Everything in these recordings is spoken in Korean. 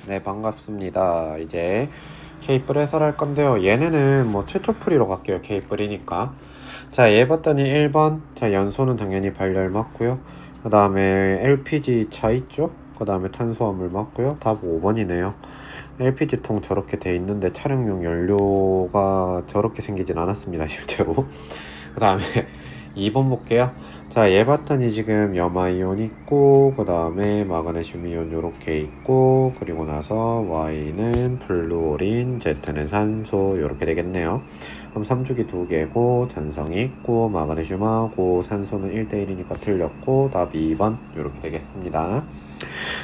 네, 반갑습니다. 이제 케이플 해설할 건데요. 얘네는 뭐 최초 풀이로 갈게요. 케이플이니까. 자, 얘 봤더니 1번. 자, 연소는 당연히 발열 맞고요. 그 다음에 LPG 차 있죠? 그 다음에 탄수화물 맞고요. 답 5번이네요. LPG통 저렇게 돼 있는데 차량용 연료가 저렇게 생기진 않았습니다. 실제로. 그 다음에 2번 볼게요. 자, 얘 봤더니 지금 염화이온 있고, 그 다음에 마그네슘 이온 요렇게 있고, 그리고 나서 Y는 플루오린, Z는 산소 요렇게 되겠네요. 그럼 3주기 2개고, 잔성이 있고, 마그네슘하고 산소는 1대1이니까 틀렸고, 답이 2번 요렇게 되겠습니다.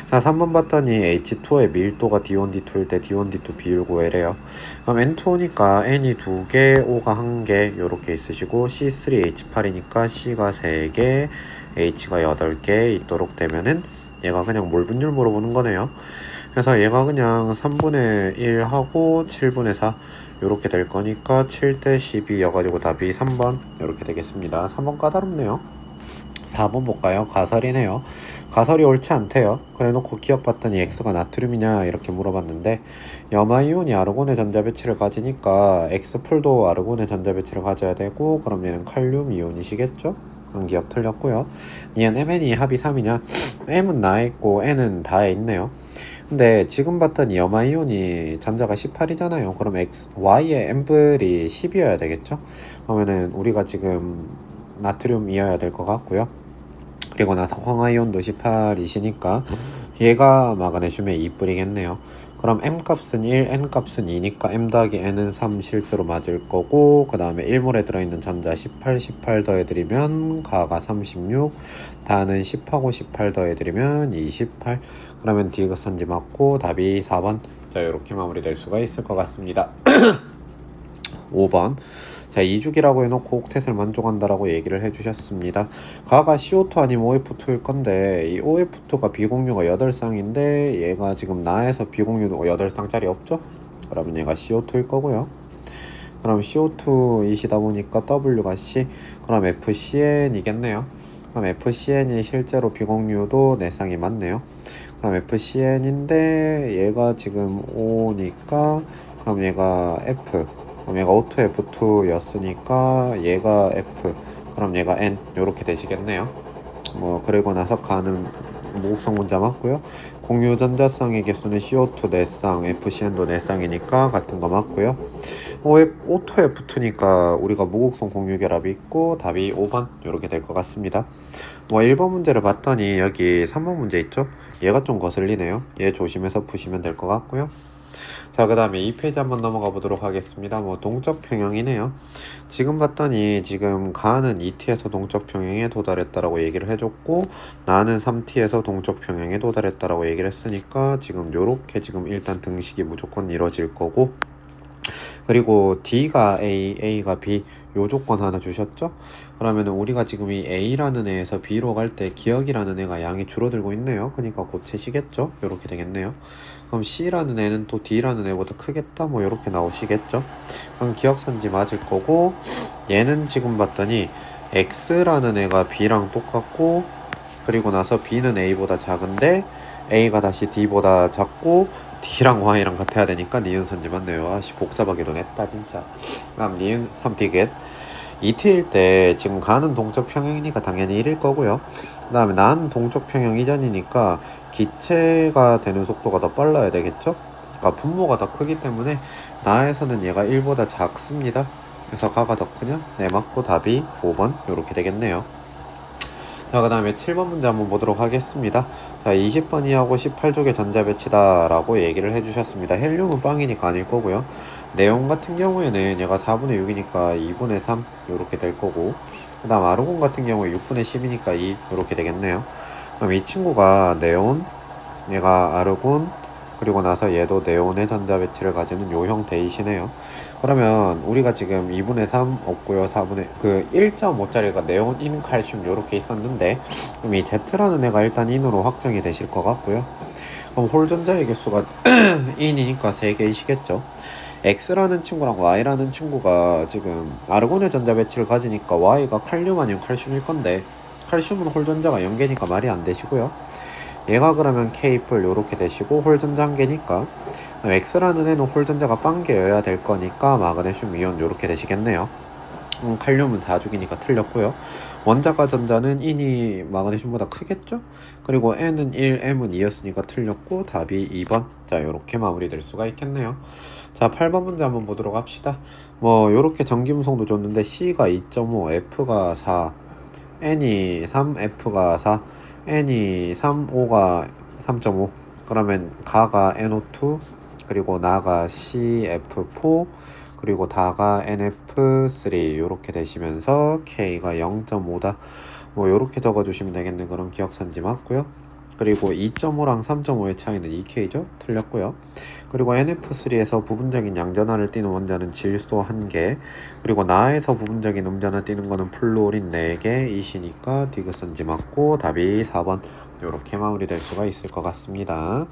자, 3번 봤더니 H2의 밀도가 D1, D2일 때 D1, D2 비율 구해래요. 그럼 N2니까 N이 2개, O가 1개 요렇게 있으시고 C3H8이니까 C가 3개, H가 8개 있도록 되면은 얘가 그냥 몰 분율 물어보는 거네요. 그래서 얘가 그냥 3분의 1 하고 7분의 4 요렇게 될 거니까 7대 12여가지고 답이 3번 요렇게 되겠습니다. 3번 까다롭네요. 4번 볼까요? 가설이네요. 가설이 옳지 않대요. 그래놓고 기억 봤더니 X가 나트륨이냐 이렇게 물어봤는데 염화이온이 아르곤의 전자배치를 가지니까 X폴도 아르곤의 전자배치를 가져야 되고 그럼 얘는 칼륨 이온이시겠죠? 기억 틀렸고요. 얘는 MN이 합이 3이냐? M은 나에 있고 N은 다에 있네요. 근데 지금 봤더니 염화이온이 전자가 18이잖아요. 그럼 Y의 M블이 10이어야 되겠죠? 그러면은 우리가 지금 나트륨이어야 될 것 같고요. 그리고 나서 황화이온도 18이시니까 얘가 마그네슘의 2뿌리겠네요. 그럼 M값은 1, N값은 2니까 M 더하기 N은 3 실제로 맞을 거고 그 다음에 1몰에 들어있는 전자 18 더해드리면 가가 36 다는 10하고 18 더해드리면 28 그러면 디귿선지 맞고 답이 4번. 자, 이렇게 마무리될 수가 있을 것 같습니다. 5번. 자, 2주기라고 해놓고 옥텟을 만족한다라고 얘기를 해주셨습니다. 가가 CO2 아니면 OF2일 건데 이 OF2가 비공유가 8쌍인데 얘가 지금 나에서 비공유도 8쌍짜리 없죠? 그러면 얘가 CO2일 거고요. 그럼 CO2이시다 보니까 W가 C, 그럼 FCN이겠네요. 그럼 FCN이 실제로 비공유도 4쌍이 맞네요. 그럼 FCN인데 얘가 지금 O니까 그럼 얘가 F, 그럼 얘가 O2 F2였으니까 얘가 F, 그럼 얘가 N 요렇게 되시겠네요. 뭐 그리고 나서 가는 모국성 문자 맞고요. 공유 전자쌍의 개수는 CO2 4쌍, FCN도 4쌍이니까 같은 거 맞고요. O2 F2니까 우리가 무곡성 공유 결합이 있고 답이 5번 요렇게 될 것 같습니다. 뭐 1번 문제를 봤더니 여기 3번 문제 있죠? 얘가 좀 거슬리네요. 얘 조심해서 푸시면 될 것 같고요. 자, 그 다음에 2페이지 한번 넘어가 보도록 하겠습니다. 뭐 동적 평형이네요. 지금 봤더니 지금 가는 2t에서 동적 평형에 도달했다라고 얘기를 해줬고 나는 3t에서 동적 평형에 도달했다라고 얘기를 했으니까 지금 요렇게 지금 일단 등식이 무조건 이루어질 거고 그리고 D가 A, A가 B 요 조건 하나 주셨죠? 그러면 우리가 지금 이 A라는 애에서 B로 갈 때 기억이라는 애가 양이 줄어들고 있네요. 그러니까 고체시겠죠? 요렇게 되겠네요. 그럼 C라는 애는 또 D라는 애보다 크겠다? 뭐 요렇게 나오시겠죠? 그럼 기억선지 맞을 거고 얘는 지금 봤더니 X라는 애가 B랑 똑같고 그리고 나서 B는 A보다 작은데 A가 다시 D보다 작고 D랑 Y랑 같아야 되니까 니은 선지 맞네요. 아씨 복잡하기도 했다 진짜. 그럼 니은 3디귿 2t일 때 지금 가는 동적 평형이니까 당연히 1일 거고요. 그 다음에 나는 동적 평형 이전이니까 기체가 되는 속도가 더 빨라야 되겠죠? 그러니까 분모가 더 크기 때문에 나에서는 얘가 1보다 작습니다. 그래서 가가 더 크냐? 네, 맞고 답이 5번 요렇게 되겠네요. 자, 그 다음에 7번 문제 한번 보도록 하겠습니다. 자, 20번이하고 18족의 전자배치다 라고 얘기를 해주셨습니다. 헬륨은 빵이니까 아닐 거고요. 네온 같은 경우에는 얘가 4분의 6이니까 2분의 3 요렇게 될 거고 그 다음 아르곤 같은 경우에 6분의 10이니까 2 요렇게 되겠네요. 그럼 이 친구가 네온, 얘가 아르곤, 그리고 나서 얘도 네온의 전자배치를 가지는 요 형태이시네요. 그러면 우리가 지금 2분의 3 없고요. 4분의 그 1.5짜리가 네온 인 칼슘 요렇게 있었는데 그럼 이 Z라는 애가 일단 인으로 확정이 되실 것 같고요. 그럼 홀전자의 개수가 인이니까 3개이시겠죠. X라는 친구랑 Y라는 친구가 지금 아르곤의 전자 배치를 가지니까 Y가 칼륨 아니면 칼슘일 건데 칼슘은 홀전자가 0개니까 말이 안 되시고요. 얘가 그러면 K뿔 요렇게 되시고 홀전자 한 개니까 X라는 애는 홀전자가 빵개여야 될 거니까 마그네슘 이온 요렇게 되시겠네요. 칼륨은 4죽이니까 틀렸고요. 원자가 전자는 인이 마그네슘보다 크겠죠? 그리고 N은 1, M은 2였으니까 틀렸고 답이 2번. 자, 요렇게 마무리될 수가 있겠네요. 자, 8번 문제 한번 보도록 합시다. 뭐 요렇게 전기음성도 줬는데 C가 2.5, F가 4, N이 3, F가 4, N이 3, O가 3.5. 그러면 가가 NO2, 그리고 나가 CF4, 그리고 다가 NF3 요렇게 되시면서 K가 0.5다. 뭐 요렇게 적어주시면 되겠네. 그런 기억선지 맞고요. 그리고 2.5랑 3.5의 차이는 2K죠? 틀렸고요. 그리고 NF3에서 부분적인 양전하를 띠는 원자는 질소 1개, 그리고 나에서 부분적인 음전하 띠는 거는 플루오린 4개, 이시니까 디귿선지 맞고 답이 4번. 요렇게 마무리될 수가 있을 것 같습니다.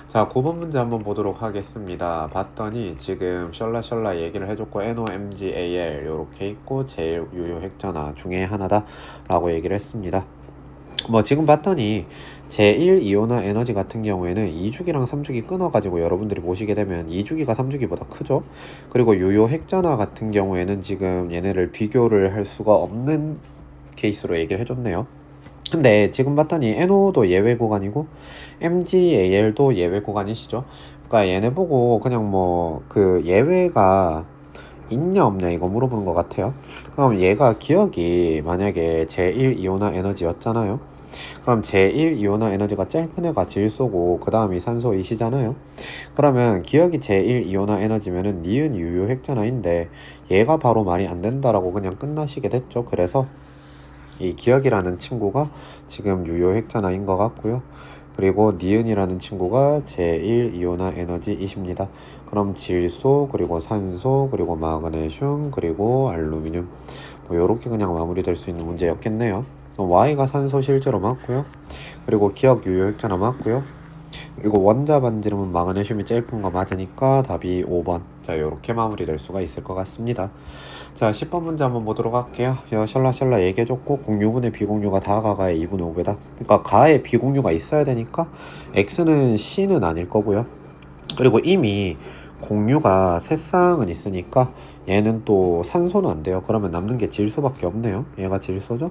자, 9번 문제 한번 보도록 하겠습니다. 봤더니 지금 셜라 얘기를 해줬고 NOMGAL 요렇게 있고 제일 유효 핵전하 중에 하나다 라고 얘기를 했습니다. 뭐 지금 봤더니 제1이온화 에너지 같은 경우에는 2주기랑 3주기 끊어가지고 여러분들이 보시게 되면 2주기가 3주기보다 크죠. 그리고 유효 핵전화 같은 경우에는 지금 얘네를 비교를 할 수가 없는 케이스로 얘기를 해줬네요. 근데 지금 봤더니 NO도 예외 구간이고 MgAl도 예외 구간이시죠. 그러니까 얘네 보고 그냥 뭐 그 예외가 있냐 없냐 이거 물어보는 것 같아요. 그럼 얘가 기억이 만약에 제1이온화 에너지였잖아요. 그럼 제1이온화 에너지가 제일 큰 애가 질소고 그 다음이 산소이시잖아요. 그러면 기억이 제1이온화 에너지면은 니은 유효 핵전화인데 얘가 바로 말이 안 된다라고 그냥 끝나시게 됐죠. 그래서 이 기억이라는 친구가 지금 유효 핵전화인 것 같고요. 그리고 니은이라는 친구가 제1이온화 에너지이십니다. 그럼 질소, 그리고 산소, 그리고 마그네슘, 그리고 알루미늄 뭐 요렇게 그냥 마무리될 수 있는 문제였겠네요. Y가 산소 실제로 맞고요. 그리고 기억 유효 핵전화 맞고요. 그리고 원자 반지름은 마그네슘이 제일 큰 거 맞으니까 답이 5번. 자, 요렇게 마무리될 수가 있을 것 같습니다. 자, 10번 문제 한번 보도록 할게요. 셜라 얘기해줬고 공유분의 비공유가 다 가의 2분의 5배다. 그러니까 가에 비공유가 있어야 되니까 X는 C는 아닐 거고요. 그리고 이미 공유가 세 쌍은 있으니까 얘는 또 산소는 안 돼요. 그러면 남는 게 질소밖에 없네요. 얘가 질소죠?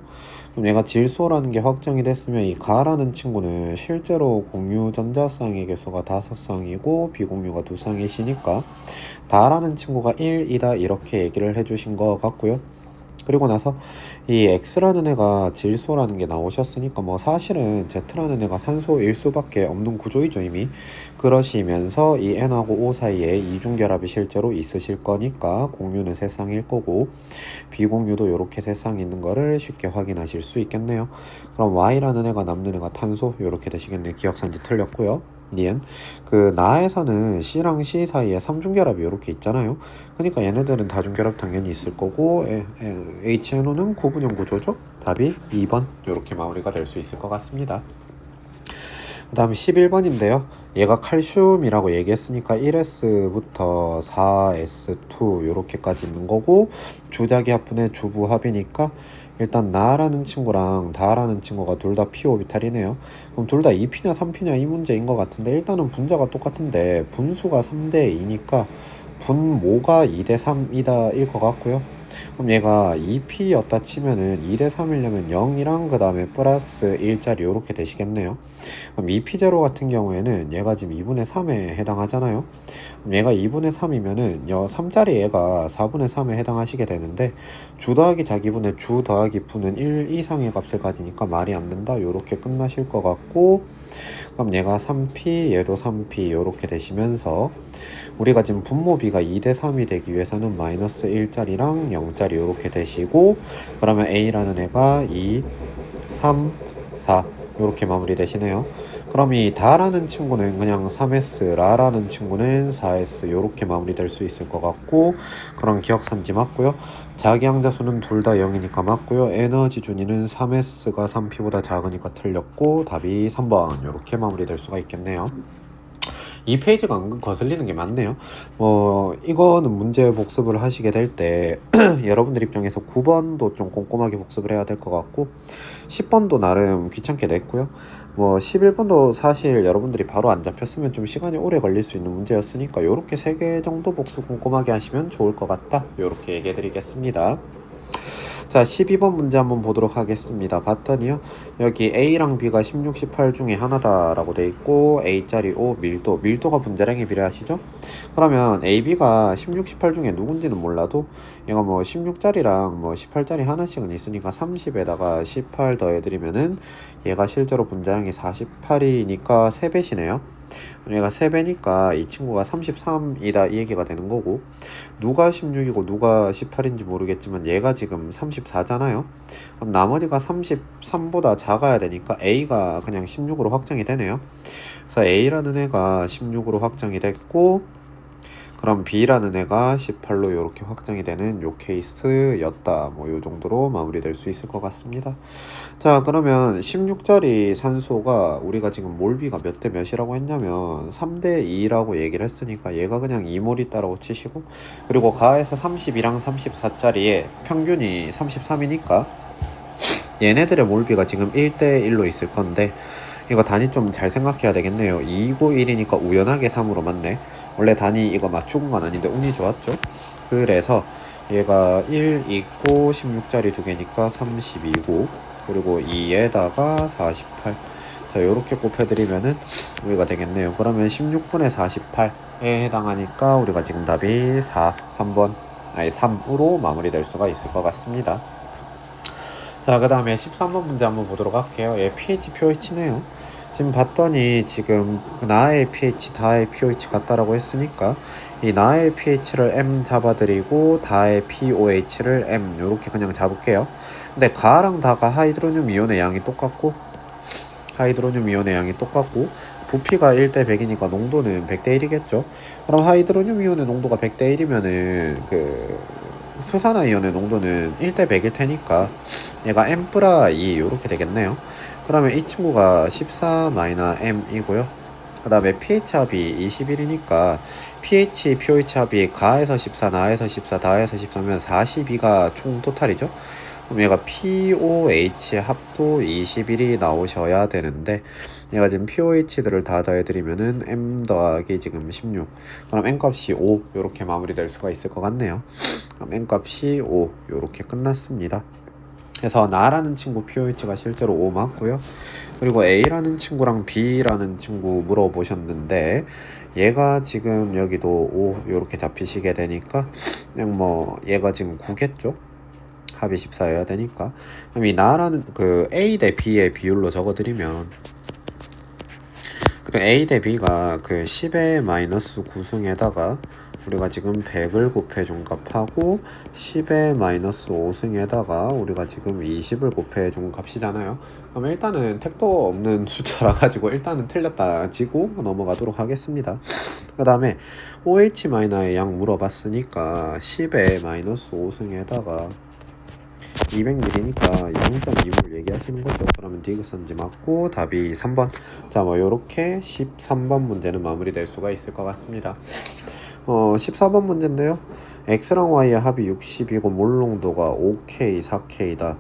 그럼 얘가 질소라는 게 확정이 됐으면 이 가라는 친구는 실제로 공유 전자쌍의 개수가 5쌍이고 비공유가 2쌍이시니까 다라는 친구가 1이다 이렇게 얘기를 해주신 것 같고요. 그리고 나서 이 X라는 애가 질소라는 게 나오셨으니까 뭐 사실은 Z라는 애가 산소일 수밖에 없는 구조이죠 이미. 그러시면서 이 N하고 O 사이에 이중결합이 실제로 있으실 거니까 공유는 세 쌍일 거고 비공유도 이렇게 세 쌍 있는 거를 쉽게 확인하실 수 있겠네요. 그럼 Y라는 애가 남는 애가 탄소 이렇게 되시겠네요. 기억산지 틀렸고요. 니은 그 나에서는 C랑 C 사이에 삼중결합이 이렇게 있잖아요. 그러니까 얘네들은 다중결합 당연히 있을 거고 HNO는 구분형 구조죠. 답이 2번 이렇게 마무리가 될 수 있을 것 같습니다. 그 다음 11번인데요. 얘가 칼슘이라고 얘기했으니까 1S부터 4S2 이렇게까지 있는 거고 주자기 합분의 주부 합이니까 일단 나라는 친구랑 다라는 친구가 둘 다 p5비탈이네요. 그럼 둘 다 2p냐 3p냐 이 문제인 것 같은데 일단은 분자가 똑같은데 분수가 3대 2니까 분모가 2대 3이다 일 것 같고요. 그럼 얘가 2p였다 치면은 2대 3이려면 0이랑 그 다음에 플러스 1짜리 이렇게 되시겠네요. 그럼 2p0 같은 경우에는 얘가 지금 2분의 3에 해당하잖아요. 그럼 얘가 2분의 3이면은 3짜리 얘가 4분의 3에 해당하시게 되는데 주 더하기 자기분의 주 더하기 분은 1 이상의 값을 가지니까 말이 안 된다 요렇게 끝나실 것 같고 그럼 얘가 3p 얘도 3p 요렇게 되시면서 우리가 지금 분모비가 2대 3이 되기 위해서는 마이너스 1짜리랑 0짜리 요렇게 되시고 그러면 A라는 애가 2, 3, 4 요렇게 마무리 되시네요. 그럼 이 다라는 친구는 그냥 3S, 라라는 친구는 4S 요렇게 마무리 될 수 있을 것 같고 그런 기억산지 맞고요. 자기항자수는 둘 다 0이니까 맞고요. 에너지 준위는 3S가 3P보다 작으니까 틀렸고 답이 3번 요렇게 마무리 될 수가 있겠네요. 이 페이지가 은근 거슬리는 게 많네요. 이거는 문제 복습을 하시게 될 때 여러분들 입장에서 9번도 좀 꼼꼼하게 복습을 해야 될 것 같고 10번도 나름 귀찮게 냈고요. 11번도 사실 여러분들이 바로 안 잡혔으면 좀 시간이 오래 걸릴 수 있는 문제였으니까 요렇게 3개 정도 복습 꼼꼼하게 하시면 좋을 것 같다. 요렇게 얘기해 드리겠습니다. 자, 12번 문제 한번 보도록 하겠습니다. 봤더니요, 여기 A랑 B가 16, 18 중에 하나다라고 돼 있고 A짜리 O 밀도가 분자량에 비례하시죠? 그러면 A, B가 16, 18 중에 누군지는 몰라도 얘가 16짜리랑 18짜리 하나씩은 있으니까 30에다가 18 더해드리면은 얘가 실제로 분자량이 48이니까 3배시네요. 얘가 3배니까 이 친구가 33이다 이 얘기가 되는 거고, 누가 16이고 누가 18인지 모르겠지만 얘가 지금 34잖아요. 그럼 나머지가 33보다 작아야 되니까 A가 그냥 16으로 확정이 되네요. 그래서 A라는 애가 16으로 확정이 됐고, 그럼 B라는 애가 18로 이렇게 확정이 되는 요 케이스였다. 요 정도로 마무리될 수 있을 것 같습니다. 자, 그러면 16짜리 산소가 우리가 지금 몰비가 몇 대 몇이라고 했냐면 3대 2라고 얘기를 했으니까 얘가 그냥 2몰 있다라고 치시고, 그리고 가에서 32랑 34짜리의 평균이 33이니까 얘네들의 몰비가 지금 1대 1로 있을 건데, 이거 단위 좀 잘 생각해야 되겠네요. 2고 1이니까 우연하게 3으로 맞네. 원래 단위 이거 맞춘 건 아닌데 운이 좋았죠. 그래서 얘가 1 있고 16짜리 두 개니까 32고, 그리고 2에다가 48. 자, 요렇게 곱해드리면은 우리가 되겠네요. 그러면 16분의 48에 해당하니까 우리가 지금 답이 3번 3으로 마무리될 수가 있을 것 같습니다. 자, 그 다음에 13번 문제 한번 보도록 할게요. 얘 pH, pH네요. 지금 봤더니 지금 나의 pH, 다의 pH 같다라고 했으니까 이 나의 pH를 M 잡아드리고 다의 pOH를 M 요렇게 그냥 잡을게요. 근데 가랑 다가 하이드로늄 이온의 양이 똑같고 부피가 1대 100이니까 농도는 100대 1이겠죠. 그럼 하이드로늄 이온의 농도가 100대 1이면은 수산화이온의 농도는 1대 100일 테니까 얘가 M+2 요렇게 되겠네요. 그러면 이 친구가 14-M이고요. 그 다음에 pH 합이 21이니까 pH, pOH 합이 가에서 14, 나에서 14, 다에서 14면 42가 총 토탈이죠. 그럼 얘가 pOH 합도 21이 나오셔야 되는데 얘가 지금 pOH들을 다 더해드리면은 M 더하기 지금 16, 그럼 M값이 5 요렇게 마무리될 수가 있을 것 같네요. 그럼 M값이 5 요렇게 끝났습니다. 그래서 나라는 친구 pOH가 실제로 5 맞고요. 그리고 A라는 친구랑 B라는 친구 물어보셨는데 얘가 지금 여기도 5 요렇게 잡히시게 되니까 그냥 얘가 지금 9겠죠. 합이 14여야 되니까. 그럼 이 나라는 A 대 B의 비율로 적어드리면 A 대 B가 10의 마이너스 9승에다가 우리가 지금 100을 곱해 준 값하고 10의 마이너스 5승에다가 우리가 지금 20을 곱해 준 값이잖아요. 그럼 일단은 택도 없는 숫자라 가지고 일단은 틀렸다 치고 넘어가도록 하겠습니다. 그 다음에 OH-의 양 물어봤으니까 10의 마이너스 5승에다가 200ml니까 0.2몰 얘기하시는 거죠. 그러면 디귿선지 맞고 답이 3번. 자, 요렇게 13번 문제는 마무리될 수가 있을 것 같습니다. 14번 문제인데요. X랑 Y의 합이 60이고 몰농도가 5K, 4K다.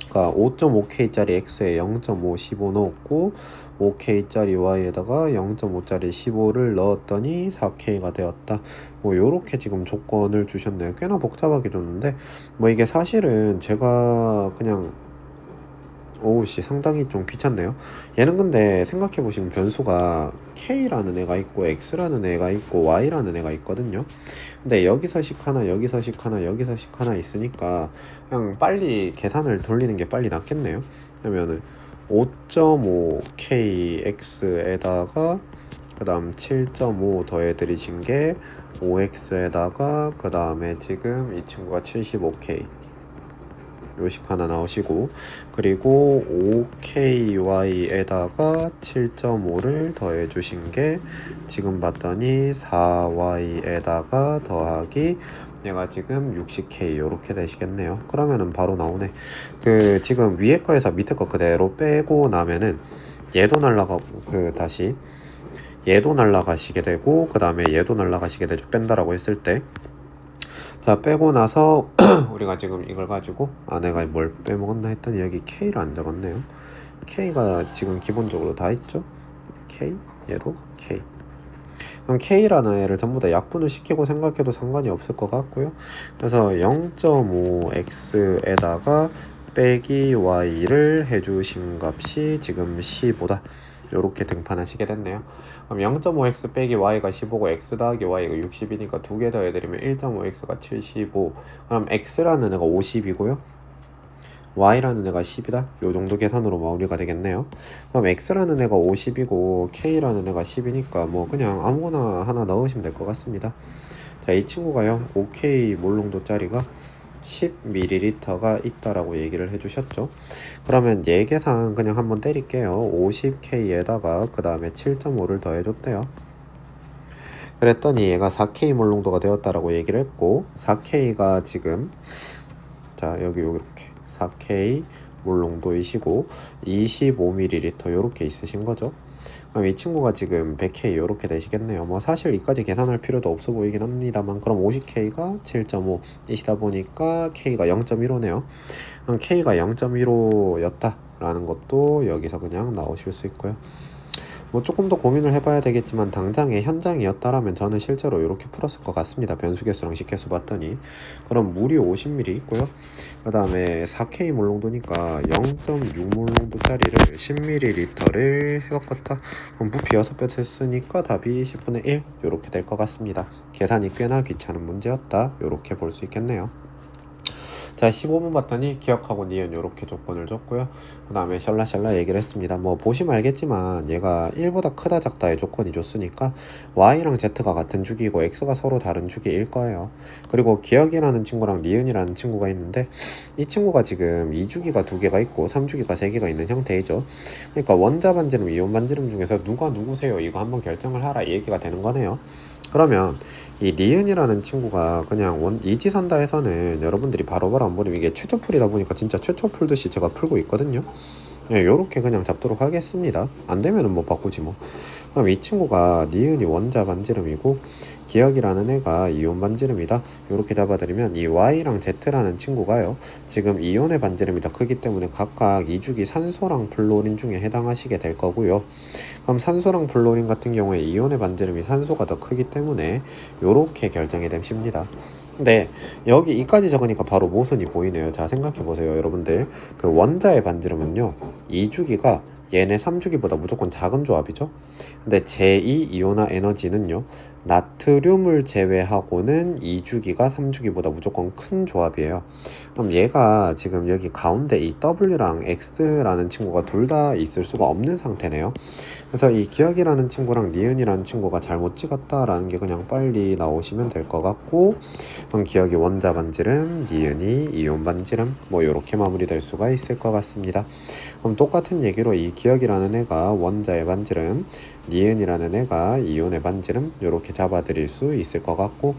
그러니까 5.5K짜리 X에 0.5, 15 넣었고 5K짜리 Y에다가 0.5짜리 15를 넣었더니 4K가 되었다. 요렇게 지금 조건을 주셨네요. 꽤나 복잡하게 줬는데 이게 사실은 제가 그냥 상당히 좀 귀찮네요. 얘는 근데 생각해보시면 변수가 K라는 애가 있고 X라는 애가 있고 Y라는 애가 있거든요. 근데 여기서식 하나, 여기서식 하나, 여기서식 하나 있으니까 그냥 빨리 계산을 돌리는 게 빨리 낫겠네요. 그러면은 5.5KX에다가 그 다음 7.5 더해드리신 게 5X에다가 그 다음에 지금 이 친구가 75K 요식 하나 나오시고, 그리고 5KY에다가 7.5를 더해 주신 게 지금 봤더니 4Y에다가 더하기 얘가 지금 60K 요렇게 되시겠네요. 그러면은 바로 나오네. 지금 위에 거에서 밑에 거 그대로 빼고 나면은 얘도 날라가고 다시 얘도 날라가시게 되고 그 다음에 얘도 날라가시게 되죠. 뺀다라고 했을 때. 자, 빼고 나서 우리가 지금 이걸 가지고 내가 뭘 빼먹었나 했더니 여기 K를 안 적었네요. K가 지금 기본적으로 다 있죠. K, 얘도 K. 그럼 K라는 애를 전부 다 약분을 시키고 생각해도 상관이 없을 것 같고요. 그래서 0.5x에다가 빼기 y를 해주신 값이 지금 15다. 요렇게 등판하시게 됐네요. 그럼 0.5x 빼기 y가 15고 x 더하기 y가 60이니까 두 개 더해드리면 1.5x가 75. 그럼 x라는 애가 50이고요. y라는 애가 10이다. 요 정도 계산으로 마무리가 되겠네요. 그럼 x라는 애가 50이고 k라는 애가 10이니까 뭐 그냥 아무거나 하나 넣으시면 될 것 같습니다. 자, 이 친구가요. 5K 몰농도짜리가 10ml가 있다라고 얘기를 해주셨죠. 그러면 얘 계산 그냥 한번 때릴게요. 50K에다가 그 다음에 7.5를 더해줬대요. 그랬더니 얘가 4K 몰농도가 되었다라고 얘기를 했고 4K가 지금 자 여기 이렇게 4K 몰농도이시고 25ml 요렇게 있으신 거죠. 그럼 이 친구가 지금 100K 요렇게 되시겠네요. 뭐 사실 이까지 계산할 필요도 없어 보이긴 합니다만 그럼 50K가 7.5 이시다 보니까 K가 0.15네요. 그럼 K가 0.15였다 라는 것도 여기서 그냥 나오실 수 있고요. 뭐 조금 더 고민을 해봐야 되겠지만 당장의 현장이었다라면 저는 실제로 이렇게 풀었을 것 같습니다. 변수계수랑 식계수 봤더니. 그럼 물이 50ml 있고요. 그 다음에 4K 몰농도니까 0.6 몰농도짜리를 10ml를 섞었다. 그럼 부피 6배 했으니까 답이 10분의 1 이렇게 될 것 같습니다. 계산이 꽤나 귀찮은 문제였다. 이렇게 볼 수 있겠네요. 자, 15분 봤더니 기억하고 니은 이렇게 조건을 줬고요. 그 다음에 샬라샬라 얘기를 했습니다. 뭐 보시면 알겠지만 얘가 1보다 크다 작다의 조건이 줬으니까 y랑 z가 같은 주기고 x가 서로 다른 주기일 거예요. 그리고 기억이라는 친구랑 니은이라는 친구가 있는데 이 친구가 지금 2주기가 2개가 있고 3주기가 3개가 있는 형태이죠. 그러니까 원자 반지름, 이온 반지름 중에서 누가 누구세요? 이거 한번 결정을 하라 이 얘기가 되는 거네요. 그러면 이 니은이라는 친구가 그냥 이지선다에서는 여러분들이 바로바로 안 보면 이게 최초풀이다 보니까 진짜 최초 풀듯이 제가 풀고 있거든요. 네, 요렇게 그냥 잡도록 하겠습니다. 안 되면은 뭐 바꾸지 뭐. 그럼 이 친구가 니은이 원자 반지름이고 기억이라는 애가 이온 반지름이다. 요렇게 잡아드리면 이 y랑 z라는 친구가요. 지금 이온의 반지름이 더 크기 때문에 각각 2주기 산소랑 플로린 중에 해당하시게 될 거고요. 그럼 산소랑 플로린 같은 경우에 이온의 반지름이 산소가 더 크기 때문에 요렇게 결정이 됩니다. 근데 여기 이까지 적으니까 바로 모순이 보이네요. 자, 생각해보세요 여러분들. 그 원자의 반지름은요 2주기가 얘네 3주기보다 무조건 작은 조합이죠. 근데 제2이온화 에너지는요 나트륨을 제외하고는 2주기가 3주기보다 무조건 큰 조합이에요. 그럼 얘가 지금 여기 가운데 이 W랑 X라는 친구가 둘 다 있을 수가 없는 상태네요. 그래서 이 기억이라는 친구랑 니은이라는 친구가 잘못 찍었다라는 게 그냥 빨리 나오시면 될 것 같고, 그럼 기억이 원자 반지름, 니은이 이온 반지름, 뭐 이렇게 마무리될 수가 있을 것 같습니다. 그럼 똑같은 얘기로 이 기억이라는 애가 원자의 반지름, 니은이라는 애가 이온의 반지름 이렇게 잡아드릴 수 있을 것 같고,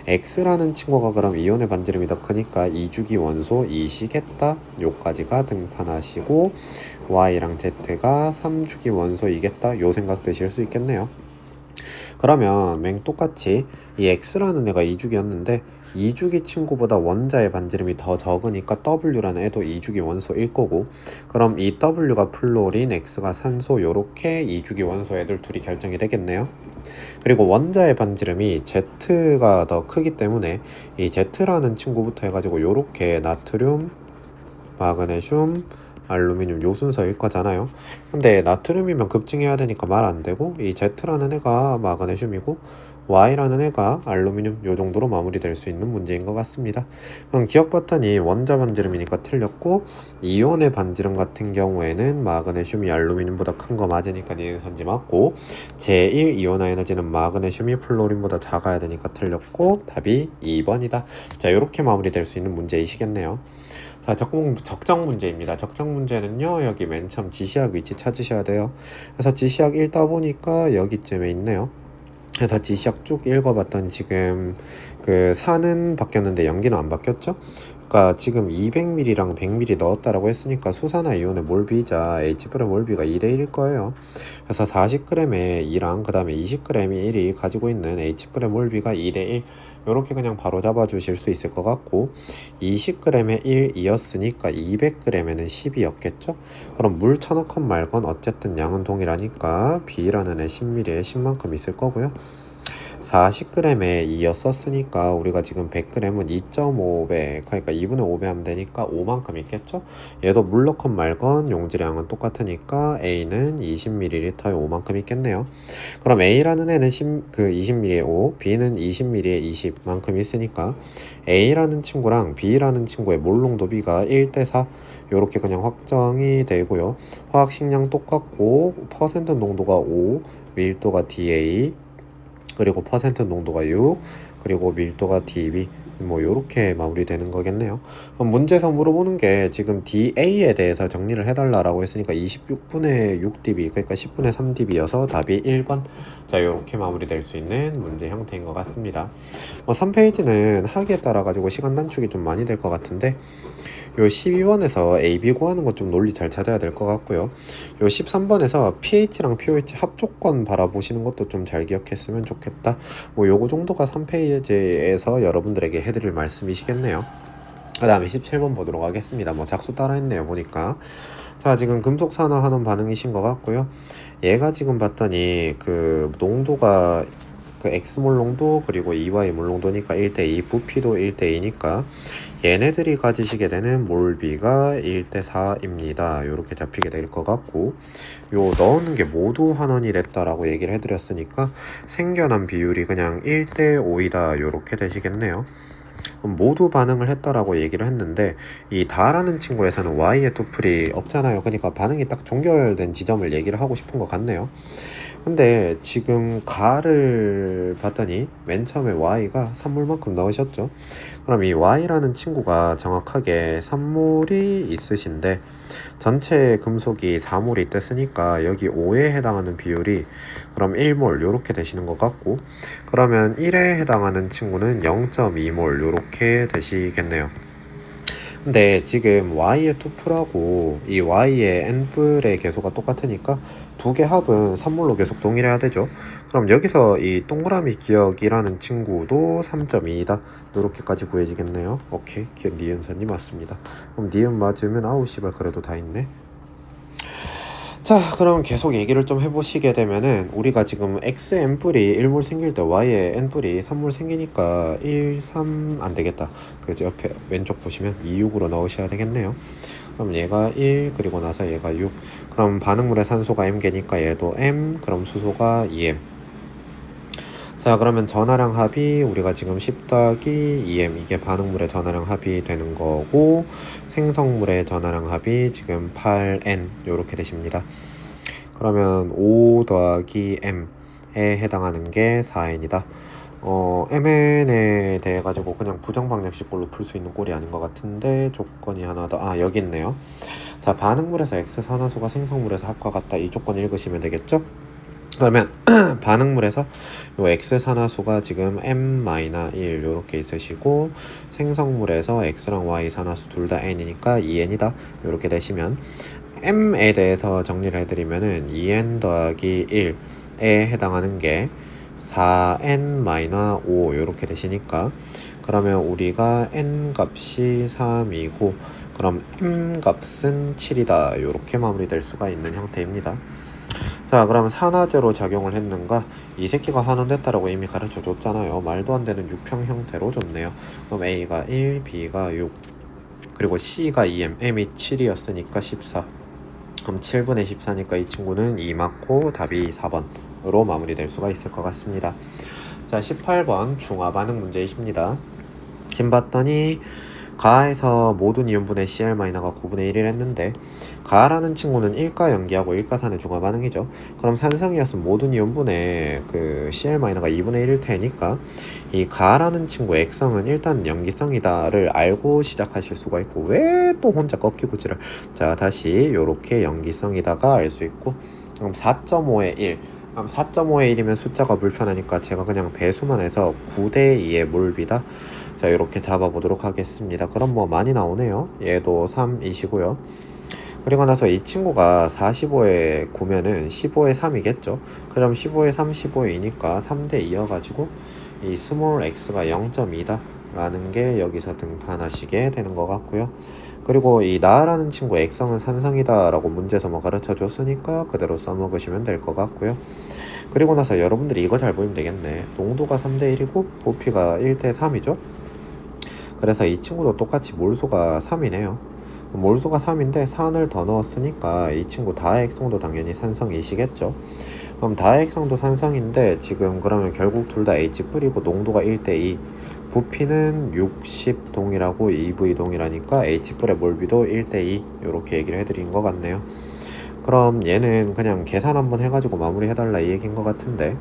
X라는 친구가 그럼 이온의 반지름이 더 크니까 2주기 원소 이시겠다 요까지가 등판하시고, Y랑 Z가 3주기 원소이겠다 요 생각 드실 수 있겠네요. 그러면 맹똑같이 이 X라는 애가 2주기였는데 2주기 친구보다 원자의 반지름이 더 적으니까 W라는 애도 2주기 원소일 거고, 그럼 이 W가 플로린, X가 산소 요렇게 2주기 원소 애들 둘이 결정이 되겠네요. 그리고 원자의 반지름이 Z가 더 크기 때문에 이 Z라는 친구부터 해가지고 요렇게 나트륨, 마그네슘, 알루미늄 요 순서일 거잖아요. 근데 나트륨이면 급증해야 되니까 말 안 되고, 이 Z라는 애가 마그네슘이고 Y라는 애가 알루미늄 요 정도로 마무리될 수 있는 문제인 것 같습니다. 그럼 기억 버튼이 원자 반지름이니까 틀렸고, 이온의 반지름 같은 경우에는 마그네슘이 알루미늄보다 큰 거 맞으니까 니은 선지 맞고, 제1 이온화 에너지는 마그네슘이 플로린보다 작아야 되니까 틀렸고 답이 2번이다. 자, 요렇게 마무리될 수 있는 문제이시겠네요. 자, 적정 문제입니다. 적정 문제는요, 여기 맨 처음 지시학 위치 찾으셔야 돼요. 그래서 지시학 읽다 보니까 여기쯤에 있네요. 그래서 지시학 쭉 읽어봤더니 지금 그 산은 바뀌었는데 연기는 안 바뀌었죠? 그러니까 지금 200ml랑 100ml 넣었다라고 했으니까 수산화 이온의 몰비이자 H플의 몰비가 2대1일 거예요. 그래서 40g의 2랑 그 다음에 20g의 1이 가지고 있는 H플의 몰비가 2대1 이렇게 그냥 바로 잡아 주실 수 있을 것 같고, 20g의 1이었으니까 200g에는 10이었겠죠. 그럼 물 1000억 말건 어쨌든 양은 동일하니까 B라는 애 10ml에 10만큼 있을 거고요. 40g에 2였었으니까 우리가 지금 100g은 2.5배, 그러니까 2분의 5배 하면 되니까 5만큼 있겠죠. 얘도 물 넣건 말건 용질량은 똑같으니까 A는 20ml에 5만큼 있겠네요. 그럼 A라는 애는 20ml에 5, B는 20ml에 20만큼 있으니까 A라는 친구랑 B라는 친구의 몰 농도 B가 1대4 요렇게 그냥 확정이 되고요. 화학식량 똑같고 퍼센트 농도가 5, 밀도가 DA, 그리고 퍼센트 농도가 6, 그리고 밀도가 DB, 뭐 요렇게 마무리되는 거겠네요. 그럼 문제에서 물어보는 게 지금 DA에 대해서 정리를 해달라고 했으니까 26분의 6dB, 그러니까 10분의 3dB여서 답이 1번. 자, 요렇게 마무리될 수 있는 문제 형태인 것 같습니다. 3페이지는 하기에 따라 가지고 시간 단축이 좀 많이 될 것 같은데, 요 12번에서 AB 구하는 것 좀 논리 잘 찾아야 될 것 같고요. 요 13번에서 pH랑 pOH 합조건 바라보시는 것도 좀 잘 기억했으면 좋겠다. 뭐 요거 정도가 3페이지에서 여러분들에게 해드릴 말씀이시겠네요. 그 다음에 17번 보도록 하겠습니다. 뭐 작수 따라 했네요, 보니까. 자, 지금 금속 산화하는 반응이신 것 같고요. 얘가 지금 봤더니 그 농도가 그 X몰 농도 그리고 EY몰 농도니까 1대2, 부피도 1대2니까 얘네들이 가지시게 되는 몰비가 1대4입니다. 이렇게 잡히게 될 것 같고, 요 넣는 게 모두 환원이 됐다라고 얘기를 해드렸으니까 생겨난 비율이 그냥 1대5이다 이렇게 되시겠네요. 그럼 모두 반응을 했다라고 얘기를 했는데, 이 다라는 친구에서는 Y의 투플이 없잖아요. 그러니까 반응이 딱 종결된 지점을 얘기를 하고 싶은 것 같네요. 근데 지금 가를 봤더니 맨 처음에 Y가 산물만큼 넣으셨죠. 그럼 이 Y라는 친구가 정확하게 산물이 있으신데 전체 금속이 4몰이 됐으니까 여기 5에 해당하는 비율이 그럼 1몰 요렇게 되시는 것 같고, 그러면 1에 해당하는 친구는 0.2몰 요렇게 되시겠네요. 근데 지금 Y의 투플하고 이 Y의 n뿔의 계수가 똑같으니까 두 개 합은 산물로 계속 동일해야 되죠. 그럼 여기서 이 동그라미 기억이라는 친구도 3.2이다 요렇게까지 구해지겠네요. 오케이, 니은선이 맞습니다. 그럼 니은 맞으면 아우 씨발 그래도 다 있네. 자, 그럼 계속 얘기를 좀 해보시게 되면은 우리가 지금 x n뿔이 1몰 생길 때 y의 n뿔이 3몰 생기니까 1, 3 안되겠다. 그래서 옆에 왼쪽 보시면 2, 6으로 넣으셔야 되겠네요. 그럼 얘가 1, 그리고 나서 얘가 6. 그럼 반응물의 산소가 m개니까 얘도 m, 그럼 수소가 2m. 자, 그러면 전하량 합이 우리가 지금 10 더하기 2m, 이게 반응물의 전하량 합이 되는 거고, 생성물의 전하량 합이 지금 8n 요렇게 되십니다. 그러면 5 더하기 m에 해당하는 게 4n이다. mn에 대해 가지고 그냥 부정방정식꼴로 풀 수 있는 꼴이 아닌 것 같은데 조건이 하나 더, 여기 있네요. 자, 반응물에서 X산화수가 생성물에서 합과 같다, 이 조건 읽으시면 되겠죠? 그러면 반응물에서 요 X산화수가 지금 m-1 요렇게 있으시고, 생성물에서 X랑 Y 산화수 둘 다 n이니까 2n이다 요렇게 되시면, m에 대해서 정리를 해드리면은 2n 더하기 1에 해당하는 게 4n-5 요렇게 되시니까, 그러면 우리가 n 값이 3이고 그럼 m 값은 7이다 요렇게 마무리될 수가 있는 형태입니다. 자, 그럼 산화제로 작용을 했는가? 이 새끼가 환원됐다라고 이미 가르쳐 줬잖아요. 말도 안 되는 6평 형태로 줬네요. 그럼 A가 1, B가 6, 그리고 C가 2M, M이 7이었으니까 14. 그럼 7분의 14니까 이 친구는 2 맞고 답이 4번으로 마무리될 수가 있을 것 같습니다. 자, 18번 중화 반응 문제이십니다. 지금 봤더니 가에서 모든 이온분의 Cl-가 9분의 1을 했는데, 가라는 친구는 1가 연기하고 1가 산의 중화 반응이죠. 그럼 산성이었으면 모든 이온분의 그 Cl-가 2분의 1일 테니까 이 가라는 친구의 액성은 일단 연기성이다를 알고 시작하실 수가 있고, 왜 또 혼자 꺾이고 지랄. 자, 다시 요렇게 연기성이다가 알 수 있고, 그럼 4.5의 1, 그럼 4.5의 1이면 숫자가 불편하니까 제가 그냥 배수만 해서 9대 2의 몰비다 자, 이렇게 잡아보도록 하겠습니다. 그럼 뭐 많이 나오네요. 얘도 3이시고요. 그리고 나서 이 친구가 45에 9면은 15에 3이겠죠. 그럼 15에 3, 15에 2니까 3대 2여가지고 이 스몰 x가 0.2다 라는 게 여기서 등판하시게 되는 것 같고요. 그리고 이 나라는 친구 액성은 산성이다 라고 문제에서 뭐 가르쳐 줬으니까 그대로 써먹으시면 될 것 같고요. 그리고 나서 여러분들이 이거 잘 보이면 되겠네. 농도가 3대 1이고 부피가 1대 3이죠. 그래서 이 친구도 똑같이 몰수가 3이네요. 몰수가 3인데 산을 더 넣었으니까 이 친구 다의 액성도 당연히 산성이시겠죠. 그럼 다의 액성도 산성인데 지금 그러면 결국 둘 다 H 뿌리고 농도가 1대2, 부피는 60동이라고 EV동이라니까 H 뿌의 몰비도 1대2 이렇게 얘기를 해드린 것 같네요. 그럼 얘는 그냥 계산 한번 해가지고 마무리 해달라 이 얘기인 것 같은데,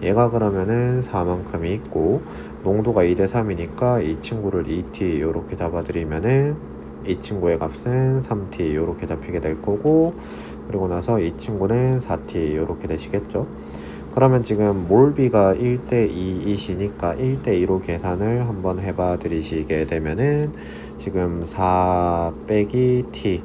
얘가 그러면은 4만큼이 있고 농도가 2대 3이니까 이 친구를 2t 이렇게 잡아드리면은 이 친구의 값은 3t 이렇게 잡히게 될 거고, 그리고 나서 이 친구는 4t 이렇게 되시겠죠. 그러면 지금 몰비가 1대 2이시니까 1대 2로 계산을 한번 해봐 드리시게 되면은 지금 4 빼기 t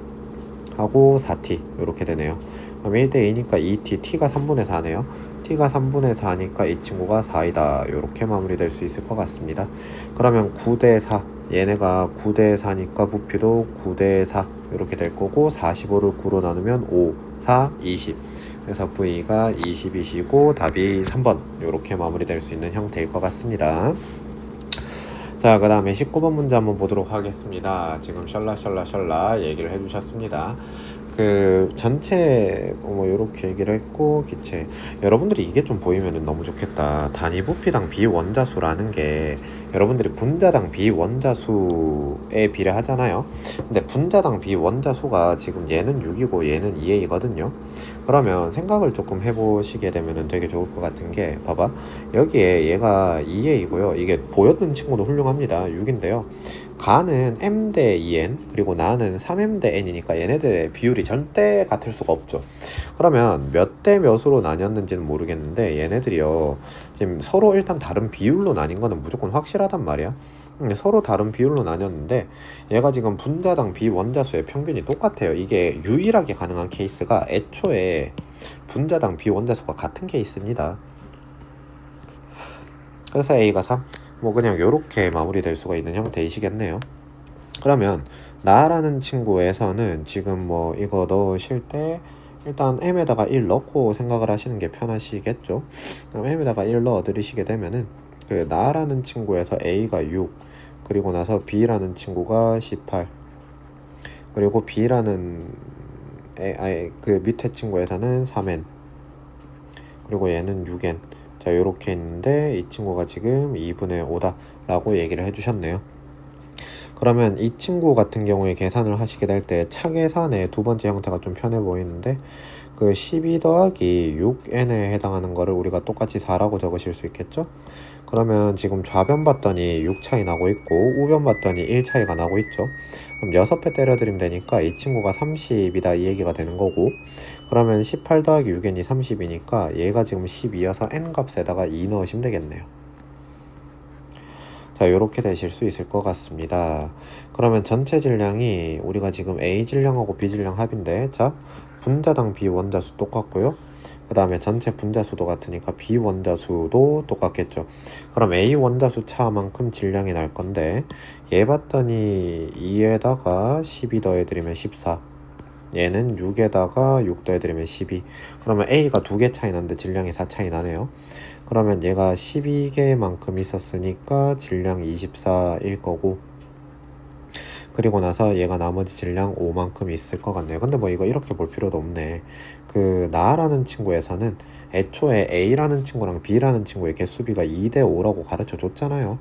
하고 4t 이렇게 되네요. 그럼 1대 2니까 2t, t가 3분의 4네요. t가 3분의 4니까 이 친구가 4이다 이렇게 마무리될 수 있을 것 같습니다. 그러면 9대 4, 얘네가 9대 4니까 부피도 9대 4 이렇게 될 거고, 45를 9로 나누면 5, 4, 20. 그래서 V가 20이시고 답이 3번 이렇게 마무리될 수 있는 형태일 것 같습니다. 자, 그 다음에 19번 문제 한번 보도록 하겠습니다. 지금 샬라 얘기를 해주셨습니다. 그 전체 뭐 이렇게 얘기를 했고, 기체 여러분들이 이게 좀 보이면 너무 좋겠다. 단위 부피당 비원자수라는 게 여러분들이 분자당 비원자수에 비례하잖아요. 근데 분자당 비원자수가 지금 얘는 6이고 얘는 2a거든요. 그러면 생각을 조금 해보시게 되면 되게 좋을 것 같은 게, 봐봐, 여기에 얘가 2a이고요. 이게 보였던 친구도 훌륭합니다. 6인데요. 가는 m 대 2n 그리고 나는 3m 대 n이니까 얘네들의 비율이 절대 같을 수가 없죠. 그러면 몇 대 몇으로 나뉘었는지는 모르겠는데 얘네들이요 지금 서로 일단 다른 비율로 나뉜 거는 무조건 확실하단 말이야. 서로 다른 비율로 나뉘었는데 얘가 지금 분자당 비원자수의 평균이 똑같아요. 이게 유일하게 가능한 케이스가 애초에 분자당 비원자수가 같은 케이스입니다. 그래서 A가 3, 뭐 그냥 요렇게 마무리될 수가 있는 형태이시겠네요. 그러면 나라는 친구에서는 지금 뭐 이거 넣으실 때 일단 m에다가 1 넣고 생각을 하시는 게 편하시겠죠. 그럼 m에다가 1 넣어 드리시게 되면은 그 나라는 친구에서 A가 6, 그리고 나서 B라는 친구가 18, 그리고 B라는 그 밑에 친구에서는 3n, 그리고 얘는 6n. 자, 요렇게 있는데 이 친구가 지금 2분의 5다 라고 얘기를 해주셨네요. 그러면 이 친구 같은 경우에 계산을 하시게 될 때 차계산의 두 번째 형태가 좀 편해 보이는데, 그 12 더하기 6n에 해당하는 거를 우리가 똑같이 4라고 적으실 수 있겠죠? 그러면 지금 좌변 봤더니 6 차이 나고 있고 우변 봤더니 1 차이가 나고 있죠. 그럼 6배 때려드리면 되니까 이 친구가 30이다 이 얘기가 되는 거고, 그러면 18 더하기 6n이 30이니까 얘가 지금 12여서 n 값에다가 2 넣으시면 되겠네요. 자, 요렇게 되실 수 있을 것 같습니다. 그러면 전체 질량이 우리가 지금 A 질량하고 B 질량 합인데, 자, 분자당 비원자수 똑같고요. 그 다음에 전체 분자수도 같으니까 비원자수도 똑같겠죠. 그럼 A 원자수 차만큼 질량이 날 건데, 얘 봤더니 2에다가 12 더해드리면 14, 얘는 6에다가 6 더해드리면 12. 그러면 A가 2개 차이 나는데 질량이 4 차이 나네요. 그러면 얘가 12개만큼 있었으니까 질량이 24일 거고, 그리고 나서 얘가 나머지 질량 5만큼 있을 것 같네요. 근데 뭐 이거 이렇게 볼 필요도 없네. 그 나라는 친구에서는 애초에 A라는 친구랑 B라는 친구의 개수비가 2대 5라고 가르쳐 줬잖아요.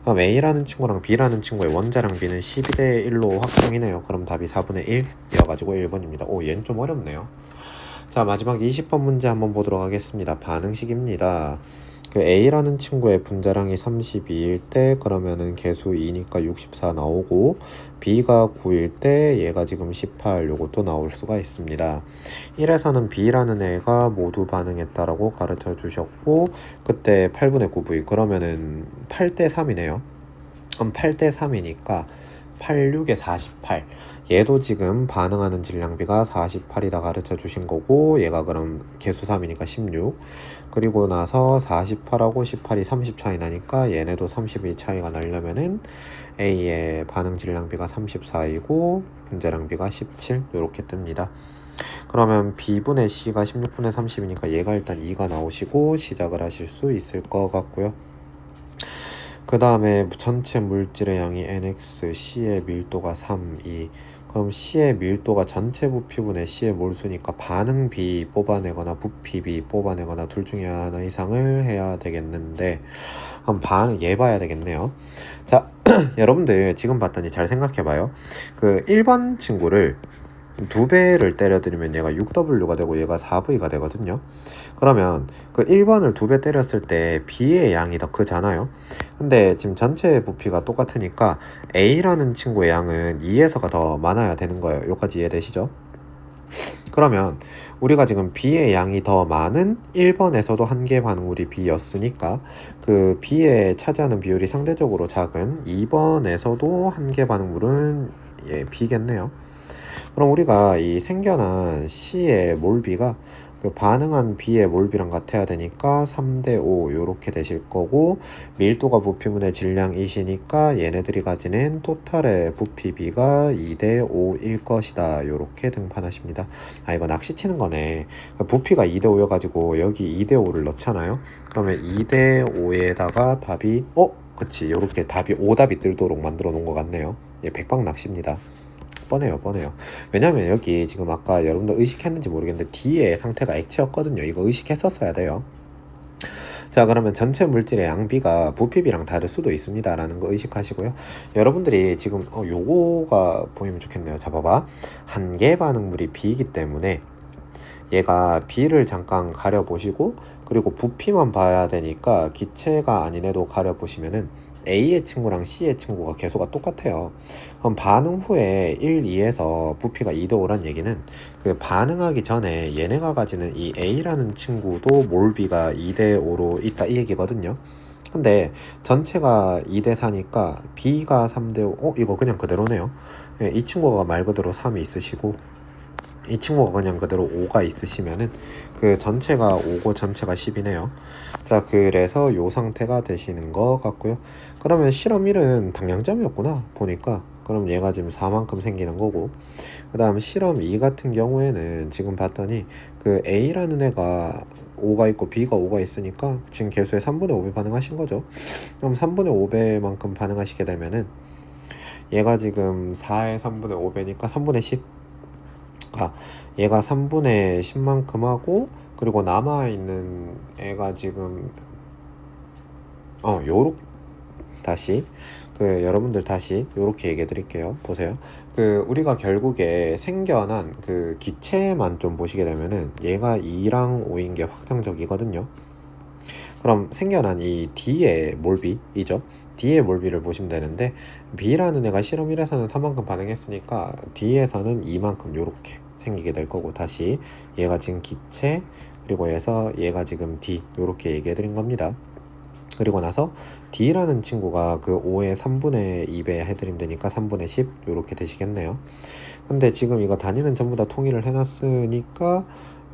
그럼 A라는 친구랑 B라는 친구의 원자랑 B는 12대 1로 확정이네요. 그럼 답이 4분의 1이어가지고 1번입니다. 오, 얘는 좀 어렵네요. 자, 마지막 20번 문제 한번 보도록 하겠습니다. 반응식입니다. 그 A라는 친구의 분자량이 32일 때 그러면은 개수 2니까 64 나오고, B가 9일 때 얘가 지금 18, 요것도 나올 수가 있습니다. 1에서는 B라는 애가 모두 반응했다라고 가르쳐 주셨고, 그때 8분의 9V 그러면은 8대 3이네요. 그럼 8대 3이니까 86에 48. 얘도 지금 반응하는 질량비가 48이다 가르쳐 주신 거고, 얘가 그럼 개수 3이니까 16. 그리고 나서 48하고 18이 30 차이 나니까 얘네도 30이 차이가 나려면은 A의 반응 질량비가 34이고 분자량비가 17 이렇게 뜹니다. 그러면 B분의 C가 16분의 30이니까 얘가 일단 2가 나오시고 시작을 하실 수 있을 것 같고요. 그 다음에 전체 물질의 양이 NX, C의 밀도가 3, 2. 그럼 C의 밀도가 전체 부피분의 C의 몰수니까 반응 B 뽑아내거나 부피 B 뽑아내거나 둘 중에 하나 이상을 해야 되겠는데, 한번 얘 봐야 되겠네요. 자, 여러분들 지금 봤더니 잘 생각해봐요. 그 1번 친구를 2배를 때려드리면 얘가 6W가 되고 얘가 4V가 되거든요. 그러면 그 1번을 2배 때렸을 때 B의 양이 더 크잖아요. 근데 지금 전체 부피가 똑같으니까 A라는 친구의 양은 2에서가 더 많아야 되는 거예요. 여기까지 이해되시죠? 그러면 우리가 지금 B의 양이 더 많은 1번에서도 한 개 반응물이 B였으니까 그 B에 차지하는 비율이 상대적으로 작은 2번에서도 한 개 반응물은 B겠네요. 그럼 우리가 이 생겨난 C의 몰비가 그 반응한 B의 몰비랑 같아야 되니까 3대 5 요렇게 되실 거고, 밀도가 부피분의 질량이시니까 얘네들이 가지는 토탈의 부피 B가 2대 5일 것이다 요렇게 등판하십니다. 아, 이거 낚시 치는 거네. 부피가 2대 5여가지고 여기 2대 5를 넣잖아요. 그러면 2대 5에다가 답이 그치, 요렇게 답이 오답이 뜨도록 만들어 놓은 것 같네요. 예, 백방 낚시입니다. 뻔해요. 왜냐면 여기 지금 아까 여러분들 의식했는지 모르겠는데 D의 상태가 액체였거든요. 이거 의식했었어야 돼요. 자, 그러면 전체 물질의 양비가 부피비랑 다를 수도 있습니다 라는 거 의식하시고요. 여러분들이 지금 요거가 보이면 좋겠네요. 자, 봐봐. 한 개 반응물이 B이기 때문에 얘가 B를 잠깐 가려보시고, 그리고 부피만 봐야 되니까 기체가 아닌 애도 가려보시면은 A의 친구랑 C의 친구가 개수가 똑같아요. 그럼 반응 후에 1, 2에서 부피가 2대 5란 얘기는 그 반응하기 전에 얘네가 가지는 이 A라는 친구도 몰비가 2대 5로 있다 이 얘기거든요. 근데 전체가 2대 4니까 B가 3대 5, 이거 그냥 그대로네요. 예, 이 친구가 말 그대로 3이 있으시고 이 친구가 그냥 그대로 5가 있으시면은 그 전체가 5고 전체가 10이네요. 자, 그래서 요 상태가 되시는 것 같고요. 그러면 실험 1은 방향점이었구나 보니까. 그럼 얘가 지금 4만큼 생기는 거고, 그 다음 실험 2 같은 경우에는 지금 봤더니 그 A라는 애가 5가 있고 B가 5가 있으니까 지금 개수의 3분의 5배 반응하신 거죠. 그럼 3분의 5배만큼 반응하시게 되면은 얘가 지금 4의 3분의 5배니까 3분의 10. 얘가 3분의 10만큼 하고, 그리고 남아있는 애가 지금 다시 여러분들 다시 요렇게 얘기해 드릴게요. 보세요. 우리가 결국에 생겨난 그 기체만 좀 보시게 되면은 얘가 2랑 5인 게 확정적이거든요. 그럼 생겨난 이 D의 몰비이죠. D의 몰비를 보시면 되는데, B라는 애가 실험 1에서는 3만큼 반응했으니까 D에서는 2만큼 요렇게 생기게 될 거고, 다시 얘가 지금 기체, 그리고 해서 얘가 지금 D 요렇게 얘기해 드린 겁니다. 그리고 나서 D라는 친구가 그 5의 3분의 2배 해드리면 되니까 3분의 10 요렇게 되시겠네요. 근데 지금 이거 단위는 전부 다 통일을 해놨으니까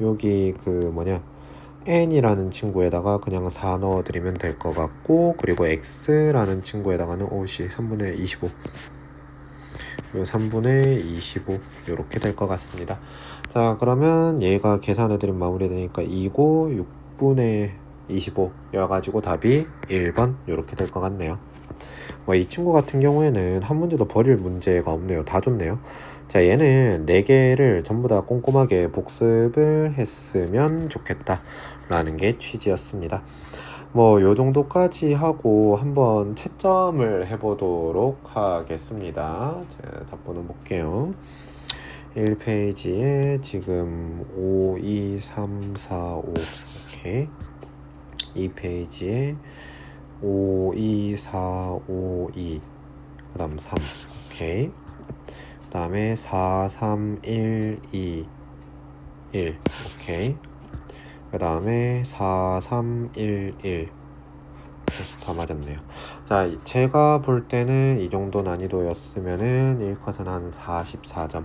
여기 n이라는 친구에다가 그냥 4 넣어드리면 될 것 같고, 그리고 x라는 친구에다가는 3분의 25 요 3분의 25 요렇게 될 것 같습니다. 자, 그러면 얘가 계산해드리면 마무리되니까 2고 6분의 25 여가지고 답이 1번 요렇게 될 것 같네요. 이 친구 같은 경우에는 한 문제도 버릴 문제가 없네요. 다 좋네요. 자, 얘는 4개를 전부 다 꼼꼼하게 복습을 했으면 좋겠다 라는 게 취지였습니다. 요 정도까지 하고 한번 채점을 해보도록 하겠습니다. 자, 답번호 볼게요. 1페이지에 지금 5, 2, 3, 4, 5 이렇게, 2페이지에 5, 2, 4, 5, 2, 그 다음 3 오케이, 그 다음에 4, 3, 1, 2, 1 오케이, 그 다음에 4, 3, 1, 1 다 맞았네요. 자, 제가 볼 때는 이 정도 난이도였으면은 1컷은 한 44점.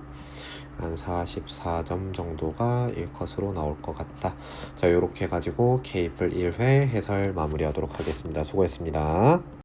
한 44점 정도가 1컷으로 나올 것 같다. 자, 요렇게 가지고 케이플 1회 해설 마무리하도록 하겠습니다. 수고했습니다.